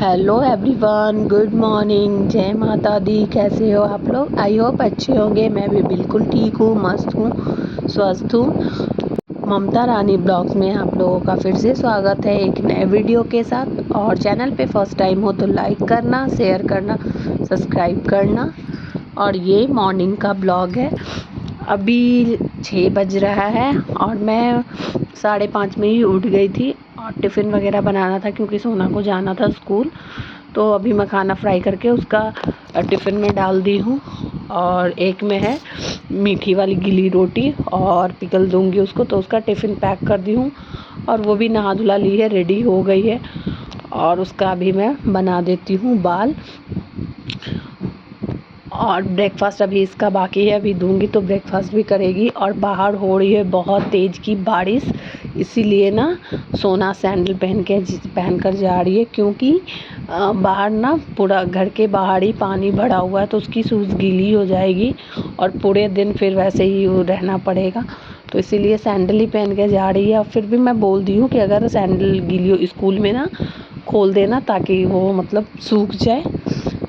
Hello everyone, good morning, जय माता दी। कैसे हो आप लोग? आई होप अच्छे होंगे। मैं भी बिल्कुल ठीक हूँ, मस्त हूँ, स्वस्थ हूँ। ममता रानी ब्लॉग्स में आप लोगों का फिर से स्वागत है एक नए वीडियो के साथ। और चैनल पे फर्स्ट टाइम हो तो लाइक करना, शेयर करना, सब्सक्राइब करना। और ये मॉर्निंग का ब्लॉग है। अभी 6 बज रहा है और मैं 5:30 में ही उठ गई थी और टिफ़िन वगैरह बनाना था क्योंकि सोना को जाना था स्कूल। तो अभी मैं खाना फ्राई करके उसका टिफ़िन में डाल दी हूँ। और एक में है मीठी वाली गीली रोटी और पिकल दूंगी उसको, तो उसका टिफ़िन पैक कर दी हूँ। और वो भी नहा धुला ली है, रेडी हो गई है। और उसका अभी मैं बना देती हूँ बाल। और ब्रेकफास्ट अभी इसका बाकी है, अभी दूंगी तो ब्रेकफास्ट भी करेगी। और बाहर हो रही है बहुत तेज़ की बारिश, इसीलिए ना सोना सैंडल पहन कर जा रही है क्योंकि बाहर ना पूरा घर के बाहर ही पानी भरा हुआ है, तो उसकी शूज़ गीली हो जाएगी और पूरे दिन फिर वैसे ही रहना पड़ेगा। तो इसीलिए सैंडल ही पहन के जा रही है। और फिर भी मैं बोल दी हूँ कि अगर सैंडल गीली हो स्कूल में ना खोल देना, ताकि वो मतलब सूख जाए।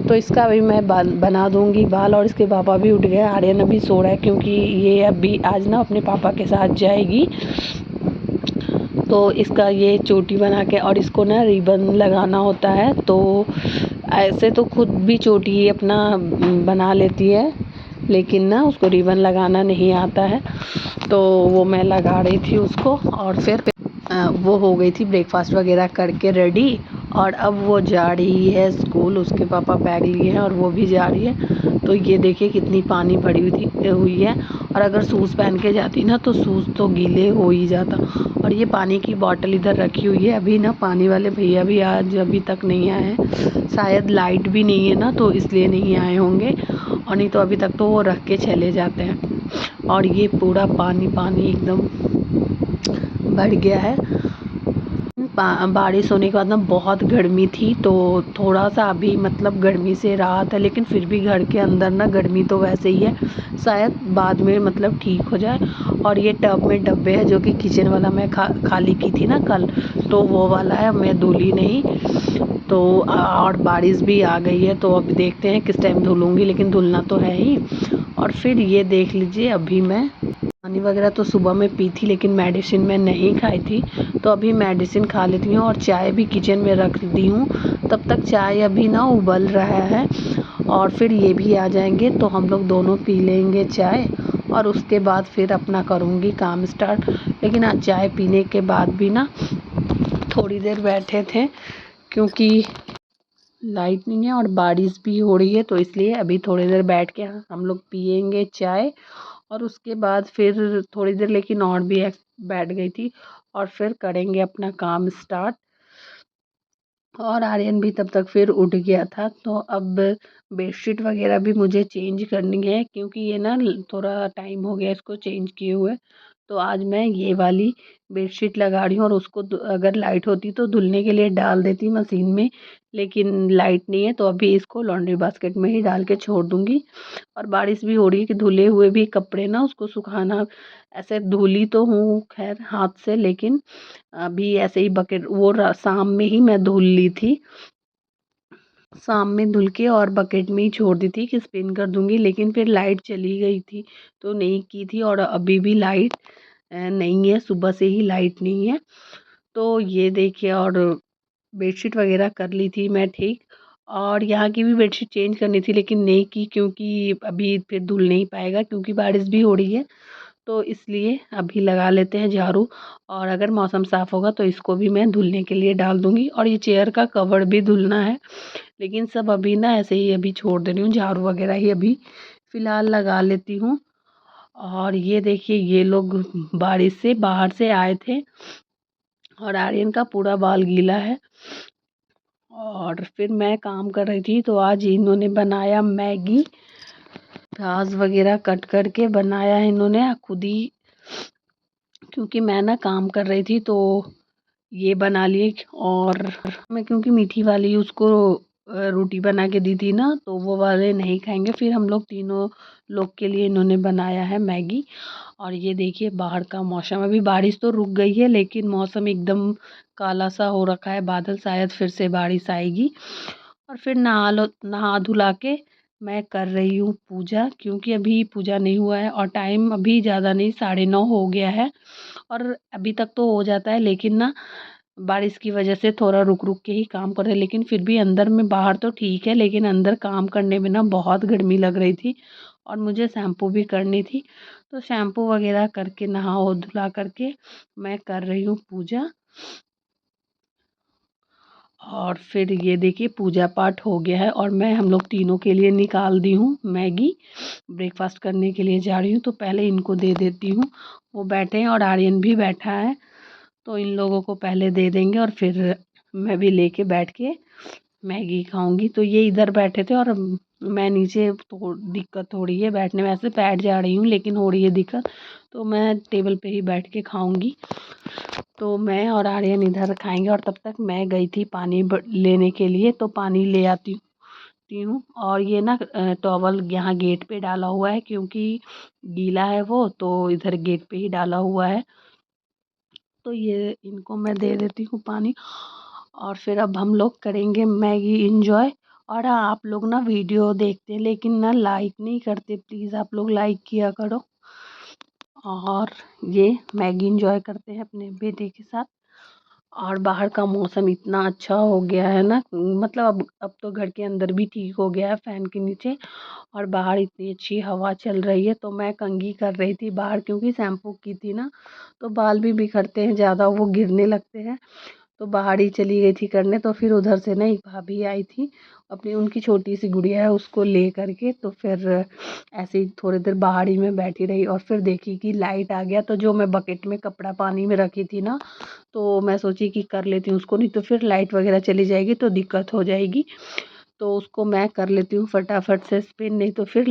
तो इसका अभी मैं बना दूंगी बाल। और इसके पापा भी उठ गए, आर्यन अभी सो रहा है क्योंकि ये अभी आज ना अपने पापा के साथ जाएगी। तो इसका ये चोटी बना के, और इसको ना रिबन लगाना होता है। तो ऐसे तो खुद भी चोटी अपना बना लेती है, लेकिन ना उसको रिबन लगाना नहीं आता है। तो वो मैं लगा रही थी उसको। और फिर वो हो गई थी ब्रेकफास्ट वगैरह करके रेडी। और अब वो जा रही है स्कूल, उसके पापा बैग लिए हैं और वो भी जा रही है। तो ये देखिए कितनी पानी भरी हुई है। और अगर शूज़ पहन के जाती ना तो शूज़ तो गीले हो ही जाता। और ये पानी की बॉटल इधर रखी हुई है। अभी ना पानी वाले भैया भी आज अभी तक नहीं आए हैं, शायद लाइट भी नहीं है ना, तो इसलिए नहीं आए होंगे। और नहीं तो अभी तक तो वो रख के चले जाते हैं। और ये पूरा पानी पानी एकदम बढ़ गया है। बारिश होने के बाद ना बहुत गर्मी थी, तो थोड़ा सा अभी मतलब गर्मी से राहत है। लेकिन फिर भी घर के अंदर ना गर्मी तो वैसे ही है, शायद बाद में मतलब ठीक हो जाए। और ये टब में डब्बे है जो कि किचन वाला मैं खाली की थी ना कल, तो वो वाला है, मैं धुली नहीं। तो और बारिश भी आ गई है, तो अब देखते हैं किस टाइम धुलूँगी, लेकिन धुलना तो है ही। और फिर ये देख लीजिए, अभी मैं पानी वगैरह तो सुबह में पी थी, लेकिन मेडिसिन मैं नहीं खाई थी। तो अभी मेडिसिन खा लेती हूँ और चाय भी किचन में रख दी हूँ। तब तक चाय अभी ना उबल रहा है और फिर ये भी आ जाएंगे तो हम लोग दोनों पी लेंगे चाय। और उसके बाद फिर अपना करूँगी काम स्टार्ट। लेकिन आज चाय पीने के बाद भी ना थोड़ी देर बैठे थे क्योंकि लाइट नहीं है और बारिश भी हो रही है, तो इसलिए अभी थोड़ी देर बैठ के हम लोग पियेंगे चाय। और उसके बाद फिर थोड़ी देर लेकिन और भी बैठ गई थी। और फिर करेंगे अपना काम स्टार्ट। और आर्यन भी तब तक फिर उठ गया था। तो अब बेडशीट वगैरह भी मुझे चेंज करनी है क्योंकि ये ना थोड़ा टाइम हो गया इसको चेंज किए हुए। तो आज मैं ये वाली बेडशीट लगा रही हूँ और उसको अगर लाइट होती तो धुलने के लिए डाल देती मशीन में, लेकिन लाइट नहीं है तो अभी इसको लॉन्ड्री बास्केट में ही डाल के छोड़ दूँगी। और बारिश भी हो रही है कि धुले हुए भी कपड़े ना उसको सुखाना, ऐसे धुली तो हूँ खैर हाथ से, लेकिन अभी ऐसे ही बकेट वो शाम में ही मैं धुल ली थी। शाम में धुल के और बकेट में ही छोड़ दी थी कि स्पिन कर दूंगी, लेकिन फिर लाइट चली गई थी तो नहीं की थी। और अभी भी लाइट नहीं है, सुबह से ही लाइट नहीं है। तो ये देखिए, और बेडशीट वगैरह कर ली थी मैं ठीक। और यहाँ की भी बेडशीट चेंज करनी थी लेकिन नहीं की क्योंकि अभी फिर धुल नहीं पाएगा क्योंकि बारिश भी हो रही है। तो इसलिए अभी लगा लेते हैं झाड़ू। और अगर मौसम साफ़ होगा तो इसको भी मैं धुलने के लिए डाल दूँगी। और ये चेयर का कवर भी धुलना है, लेकिन सब अभी ना ऐसे ही अभी छोड़ दे रही हूँ, झाड़ू वगैरह ही अभी फ़िलहाल लगा लेती हूँ। और ये देखिए, ये लोग बारिश से बाहर से आए थे और आर्यन का पूरा बाल गीला है। और फिर मैं काम कर रही थी तो आज इन्होंने बनाया मैगी, प्याज वगैरह कट करके बनाया है इन्होंने खुद ही, क्योंकि मैं ना काम कर रही थी तो ये बना लिए। और मैं क्योंकि मीठी वाली उसको रोटी बना के दी थी ना, तो वो वाले नहीं खाएंगे। फिर हम लोग तीनों लोग के लिए इन्होंने बनाया है मैगी। और ये देखिए बाहर का मौसम, अभी बारिश तो रुक गई है लेकिन मौसम एकदम काला सा हो रखा है, बादल, शायद फिर से बारिश आएगी। और फिर नहा धुला के मैं कर रही हूँ पूजा, क्योंकि अभी पूजा नहीं हुआ है और टाइम अभी ज़्यादा नहीं, 9:30 हो गया है। और अभी तक तो हो जाता है लेकिन ना बारिश की वजह से थोड़ा रुक रुक के ही काम कर रहे हैं। लेकिन फिर भी अंदर में, बाहर तो ठीक है लेकिन अंदर काम करने में ना बहुत गर्मी लग रही थी। और मुझे शैम्पू भी करनी थी, तो शैम्पू वगैरह करके नहा धुला करके मैं कर रही हूँ पूजा। और फिर ये देखिए पूजा पाठ हो गया है और मैं हम लोग तीनों के लिए निकाल दी हूँ मैगी। ब्रेकफास्ट करने के लिए जा रही हूँ, तो पहले इनको दे देती हूँ। वो बैठे हैं और आर्यन भी बैठा है, तो इन लोगों को पहले दे देंगे और फिर मैं भी लेके बैठ के मैगी खाऊंगी। तो ये इधर बैठे थे और मैं नीचे, तो दिक्कत हो रही है बैठने में, ऐसे बैठ जा रही हूँ लेकिन हो रही है दिक्कत, तो मैं टेबल पे ही बैठ के खाऊंगी। तो मैं और आर्यन इधर खाएंगे और तब तक मैं गई थी पानी लेने के लिए, तो पानी ले आती हूँ। और ये ना टॉवल यहाँ गेट पे डाला हुआ है क्योंकि गीला है वो, तो इधर गेट पे ही डाला हुआ है। तो ये इनको मैं दे देती हूँ पानी। और फिर अब हम लोग करेंगे मैगी इंजॉय। और हाँ, आप लोग ना वीडियो देखते हैं लेकिन ना लाइक नहीं करते, प्लीज़ आप लोग लाइक किया करो। और ये मैगी इंजॉय करते हैं अपने बेटे के साथ। और बाहर का मौसम इतना अच्छा हो गया है ना, मतलब अब तो घर के अंदर भी ठीक हो गया है फ़ैन के नीचे। और बाहर इतनी अच्छी हवा चल रही है, तो मैं कंघी कर रही थी बाहर, क्योंकि शैम्पू की थी ना, तो बाल भी बिखरते हैं ज़्यादा, वो गिरने लगते हैं। तो बाहर ही चली गई थी करने, तो फिर उधर से ना एक भाभी आई थी, अपनी उनकी छोटी सी गुड़िया है उसको ले करके, तो फिर ऐसे ही थोड़ी देर बाहर ही मैं बैठी रही। और फिर देखी कि लाइट आ गया, तो जो मैं बकेट में कपड़ा पानी में रखी थी ना, तो मैं सोची कि कर लेती हूँ उसको, नहीं तो फिर लाइट वगैरह चली जाएगी तो दिक्कत हो जाएगी। तो उसको मैं कर लेती हूँ फटाफट से स्पिन, नहीं तो फिर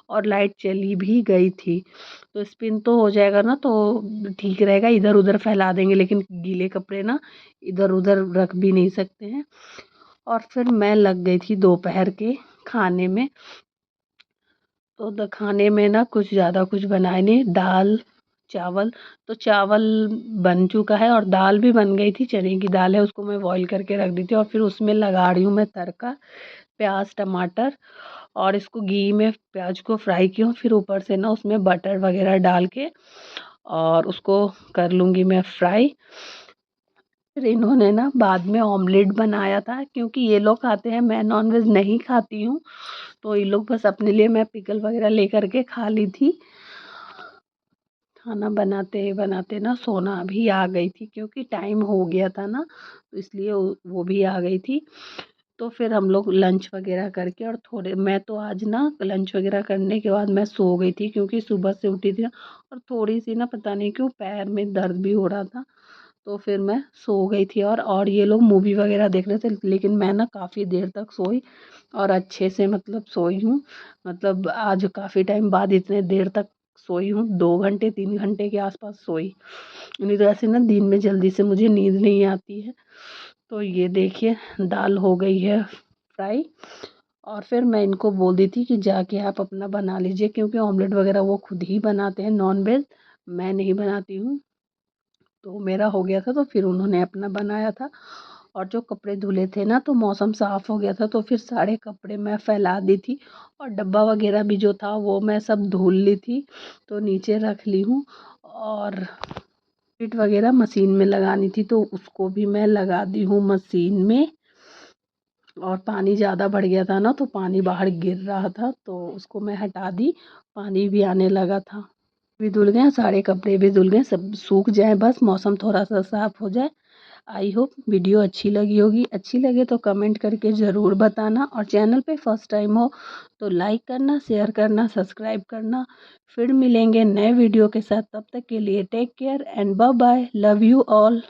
और लाइट चली भी गई थी। तो स्पिन तो हो जाएगा ना, तो ठीक रहेगा, इधर उधर फैला देंगे लेकिन गीले कपड़े ना इधर उधर रख भी नहीं सकते हैं। और फिर मैं लग गई थी दोपहर के खाने में। तो खाने में ना कुछ ज़्यादा कुछ बनाए नहीं, दाल चावल। तो चावल बन चुका है और दाल भी बन गई थी, चने की दाल है, उसको मैं बॉईल करके रख दी थी। और फिर उसमें लगा रही हूँ मैं तड़का, प्याज टमाटर, और इसको घी में प्याज को फ्राई की हूँ, फिर ऊपर से ना उसमें बटर वगैरह डाल के और उसको कर लूँगी मैं फ्राई। फिर इन्होंने ना बाद में ऑमलेट बनाया था, क्योंकि ये लोग खाते हैं, मैं नॉनवेज नहीं खाती हूँ, तो ये लोग बस अपने लिए मैं पिकल वगैरह लेकर के खा ली थी। खाना बनाते बनाते ना सोना भी आ गई थी, क्योंकि टाइम हो गया था ना, तो इसलिए वो भी आ गई थी। तो फिर हम लोग लंच वगैरह करके, और थोड़े, मैं तो आज ना लंच वगैरह करने के बाद मैं सो गई थी, क्योंकि सुबह से उठी थी ना, और थोड़ी सी ना पता नहीं क्यों पैर में दर्द भी हो रहा था, तो फिर मैं सो गई थी। और ये लोग मूवी वगैरह देख रहे थे, लेकिन मैं ना काफ़ी देर तक सोई, और अच्छे से मतलब सोई हूँ। मतलब आज काफ़ी टाइम बाद इतने देर तक सोई हूँ, 2 घंटे 3 घंटे के आसपास सोई। नहीं तो ऐसे ना दिन में जल्दी से मुझे नींद नहीं आती है। तो ये देखिए दाल हो गई है फ्राई। और फिर मैं इनको बोल दी थी कि जाके आप अपना बना लीजिए, क्योंकि ऑमलेट वगैरह वो खुद ही बनाते हैं नॉन वेज, मैं नहीं बनाती हूँ। तो मेरा हो गया था, तो फिर उन्होंने अपना बनाया था। और जो कपड़े धुले थे ना, तो मौसम साफ़ हो गया था, तो फिर सारे कपड़े मैं फैला दी थी। और डब्बा वगैरह भी जो था वो मैं सब धुल ली थी, तो नीचे रख ली हूँ। और फिट वगैरह मशीन में लगानी थी, तो उसको भी मैं लगा दी हूँ मशीन में। और पानी ज़्यादा बढ़ गया था ना, तो पानी बाहर गिर रहा था, तो उसको मैं हटा दी, पानी भी आने लगा था। भी धुल गए, सारे कपड़े भी धुल गए, सब सूख जाए, बस मौसम थोड़ा सा साफ़ हो जाए। आई होप वीडियो अच्छी लगी होगी, अच्छी लगे तो कमेंट करके ज़रूर बताना, और चैनल पे फर्स्ट टाइम हो तो लाइक करना, शेयर करना, सब्सक्राइब करना। फिर मिलेंगे नए वीडियो के साथ, तब तक के लिए take care and bye bye, love you all.